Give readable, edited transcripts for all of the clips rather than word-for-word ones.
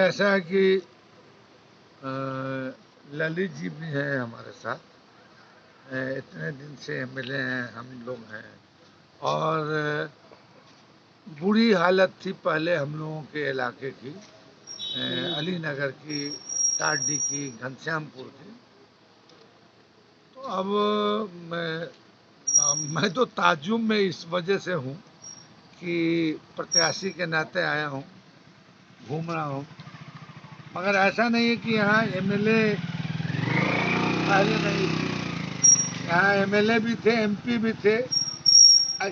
ऐसा है कि ललित जी भी हैं हमारे साथ। इतने दिन से एमएलए हैं, हम लोग हैं। और बुरी हालत थी पहले हम लोगों के इलाके की, अली नगर की, टाडी की, घनश्यामपुर की। तो अब मैं तो ताज्जुब में इस वजह से हूँ कि प्रत्याशी के नाते आया हूँ, घूम रहा हूँ। मगर ऐसा नहीं है कि यहाँ एमएलए पहले नहीं थे, यहाँ एमएलए भी थे, एमपी भी थे।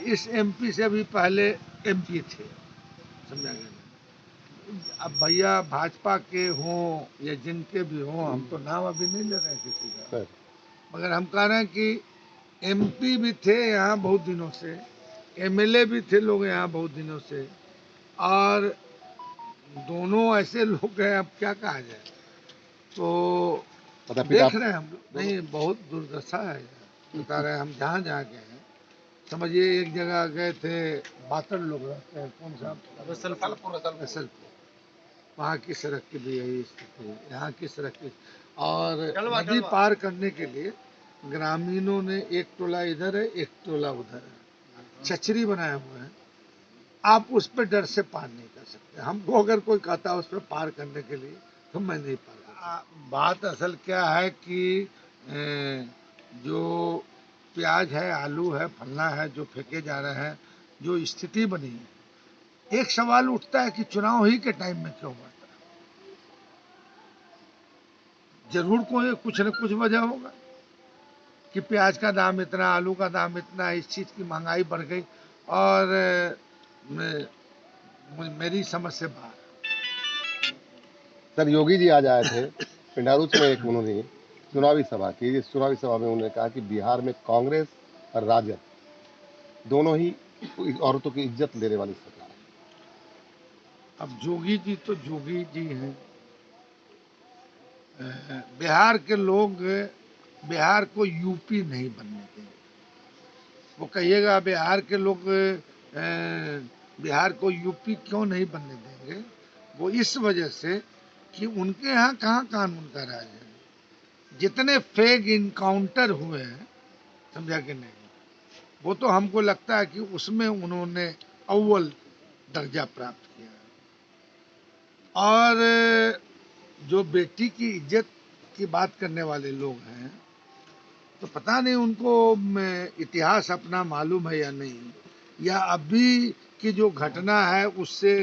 इस एमपी से भी पहले एमपी थे, समझा गया। अब भैया भाजपा के हों या जिनके भी हों, हम तो नाम अभी नहीं ले रहे हैं किसी का, मगर हम कह रहे हैं कि एमपी भी थे यहाँ बहुत दिनों से, एमएलए भी थे लोग यहाँ बहुत दिनों से, और दोनों ऐसे लोग हैं, अब क्या कहा जाए। तो देख रहे हैं हम लोग, नहीं बहुत दुर्दशा है, बता रहे हैं हम जहाँ जहाँ गए हैं। समझिए एक जगह गए थे, बातर लोग रहते हैं, कौन सा रसलपुर, वहाँ की सड़क की भी यही स्थिति है, यहाँ की सड़क की। और नदी पार करने के लिए ग्रामीणों ने एक टोला इधर है, एक टोला उधर है, छचरी बनाए हुए हैं। आप उस पर डर से पार नहीं कर सकते। हमको अगर कोई कहता है उस पर पार करने के लिए, तो मैं नहीं पार कर। बात असल क्या है कि जो प्याज है, आलू है, फलना है, जो फेंके जा रहे हैं, जो स्थिति बनी है, एक सवाल उठता है कि चुनाव ही के टाइम में क्यों बढ़ता है। जरूर कोई कुछ न कुछ वजह होगा कि प्याज का दाम इतना, आलू का दाम इतना, इस चीज की महंगाई बढ़ गई। और मेरी समझ से बाहर। सर, योगी जी आज आए थे पिंडारुच में, एक उन्होंने चुनावी सभा की। इस चुनावी सभा में उन्होंने कहा कि बिहार में कांग्रेस और राजद दोनों ही औरतों की इज्जत लेने वाली सरकार है। अब जोगी जी तो जोगी जी हैं। बिहार के लोग बिहार को यूपी नहीं बनने देंगे। वो कहिएगा बिहार के लोग बिहार को यूपी क्यों नहीं बनने देंगे, वो इस वजह से कि उनके यहाँ कहाँ कानून का राज है। जितने फेक इनकाउंटर हुए हैं, समझा कि नहीं, वो तो हमको लगता है कि उसमें उन्होंने अव्वल दर्जा प्राप्त किया है। और जो बेटी की इज्जत की बात करने वाले लोग हैं, तो पता नहीं उनको इतिहास अपना मालूम है या नहीं, या अभी की जो घटना है उससे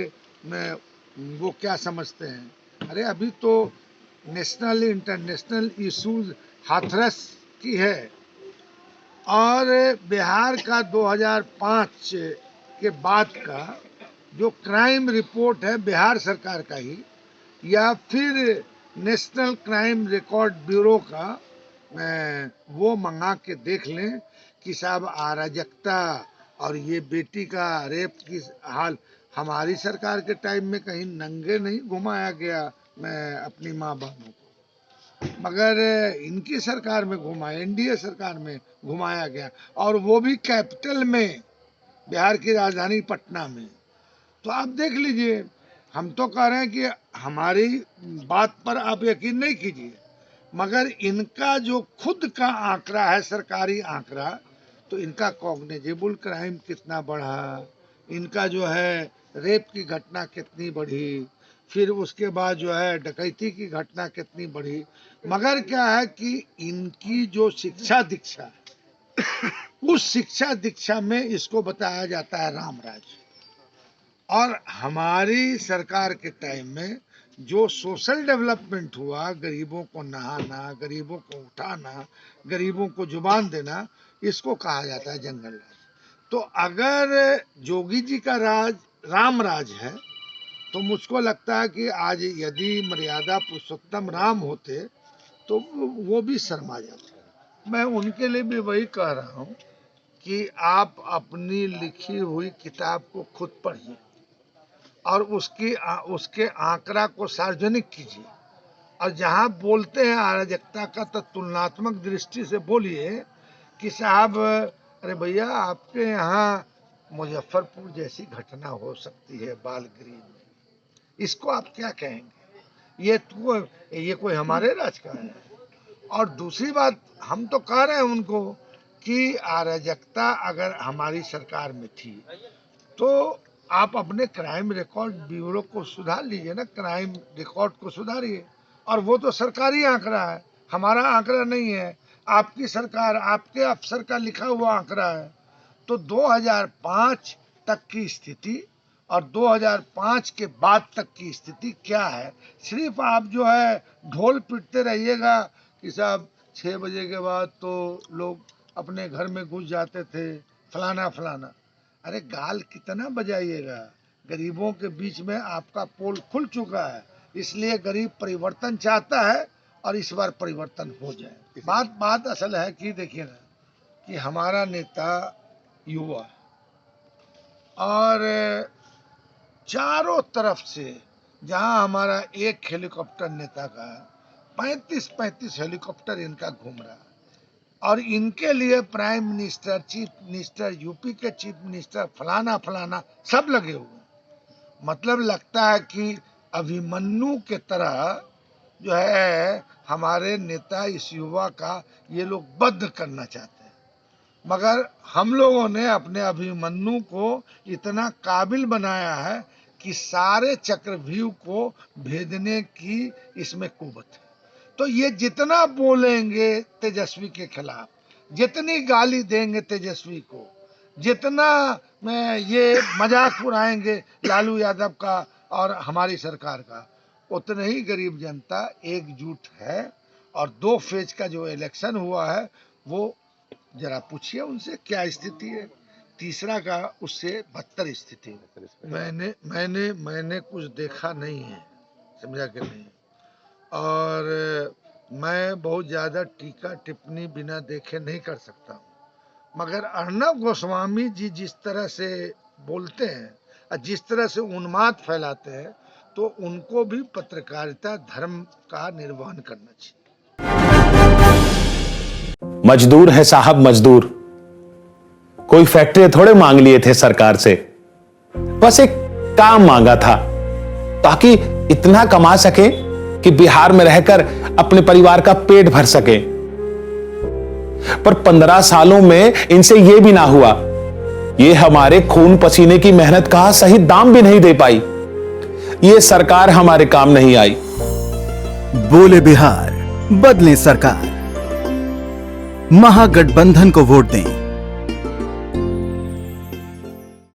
वो क्या समझते हैं। अरे अभी तो नेशनल इंटरनेशनल इश्यूज हाथरस की है, और बिहार का 2005 के बाद का जो क्राइम रिपोर्ट है बिहार सरकार का ही, या फिर नेशनल क्राइम रिकॉर्ड ब्यूरो का, वो मंगा के देख लें कि साहब अराजकता और ये बेटी का रेप की हाल हमारी सरकार के टाइम में कहीं नंगे नहीं घुमाया गया अपनी माँ बहनों को, मगर इनकी सरकार में घुमाया, एनडीए सरकार में घुमाया गया, और वो भी कैपिटल में, बिहार की राजधानी पटना में। तो आप देख लीजिए, हम तो कह रहे हैं कि हमारी बात पर आप यकीन नहीं कीजिए, मगर इनका जो खुद का आंकड़ा है, सरकारी आंकड़ा, तो इनका कॉग्निजेबल क्राइम कितना बढ़ा, इनका जो है रेप की घटना कितनी बढ़ी, फिर उसके बाद जो है डकैती की घटना कितनी बढ़ी। मगर क्या है कि इनकी जो शिक्षा दीक्षा है, उस शिक्षा दीक्षा में इसको बताया जाता है राम राज्य। और हमारी सरकार के टाइम में जो सोशल डेवलपमेंट हुआ, गरीबों को नहाना, गरीबों को उठाना, गरीबों को जुबान देना, इसको कहा जाता है जंगल राज। तो अगर जोगी जी का राज राम राज है, तो मुझको लगता है कि आज यदि मर्यादा पुरुषोत्तम राम होते तो वो भी शर्मा जाते। मैं उनके लिए भी वही कह रहा हूँ कि आप अपनी लिखी हुई किताब को खुद पढ़िए और उसके आंकड़ा को सार्वजनिक कीजिए, और जहां बोलते हैं अराजकता का, तो तुलनात्मक दृष्टि से बोलिए कि साहब अरे भैया आपके यहाँ मुजफ्फरपुर जैसी घटना हो सकती है बालगृह में, इसको आप क्या कहेंगे। ये कोई हमारे राज का है। और दूसरी बात, हम तो कह रहे हैं उनको कि अराजकता अगर हमारी सरकार में थी तो आप अपने क्राइम रिकॉर्ड ब्यूरो को सुधार लीजिए ना, क्राइम रिकॉर्ड को सुधारिए। और वो तो सरकारी आंकड़ा है, हमारा आंकड़ा नहीं है, आपकी सरकार, आपके अफसर का लिखा हुआ आंकड़ा है। तो 2005 तक की स्थिति और 2005 के बाद तक की स्थिति क्या है, सिर्फ आप जो है ढोल पीटते रहिएगा कि साहब 6 बजे के बाद तो लोग अपने घर में घुस जाते थे, फलाना फलाना। अरे गाल कितना बजाइएगा, गरीबों के बीच में आपका पोल खुल चुका है, इसलिए गरीब परिवर्तन चाहता है और इस बार परिवर्तन हो जाए। बात असल है कि देखिए ना कि हमारा नेता युवा और चारों तरफ से, जहां हमारा एक हेलीकॉप्टर नेता का 35 हेलीकॉप्टर इनका घूम रहा है और इनके लिए prime minister, chief minister, UP के चीफ मिनिस्टर, फलाना फलाना सब लगे हुए। मतलब लगता है कि अभिमन्यु के तरह जो है हमारे नेता इस युवा का ये लोग बद्ध करना चाहते हैं, मगर हम लोगों ने अपने अभिमन्यु को इतना काबिल बनाया है कि सारे चक्रव्यूह को भेदने की इसमें कुव्वत है। तो ये जितना बोलेंगे तेजस्वी के खिलाफ, जितनी गाली देंगे तेजस्वी को, जितना ये मजाक उड़ाएंगे लालू यादव का और हमारी सरकार का, उतने ही गरीब जनता एकजुट है। और 2 फेज का जो इलेक्शन हुआ है वो जरा पूछिए उनसे क्या स्थिति है, तीसरा का उससे बदतर स्थिति है। मैंने कुछ देखा नहीं है, समझा कि नहीं। और मैं बहुत ज़्यादा टीका टिप्पणी बिना देखे नहीं कर सकता हूँ, मगर अर्णब गोस्वामी जी जिस तरह से बोलते हैं और जिस तरह से उन्माद फैलाते हैं, तो उनको भी पत्रकारिता धर्म का निर्वहन करना चाहिए। मजदूर है साहब, मजदूर। कोई फैक्ट्री थोड़े मांग लिए थे सरकार से, बस एक काम मांगा था ताकि इतना कमा सके कि बिहार में रहकर अपने परिवार का पेट भर सके। पर 15 सालों में इनसे यह भी ना हुआ। ये हमारे खून पसीने की मेहनत का सही दाम भी नहीं दे पाई। ये सरकार हमारे काम नहीं आई। बोले बिहार, बदले सरकार। महागठबंधन को वोट दें।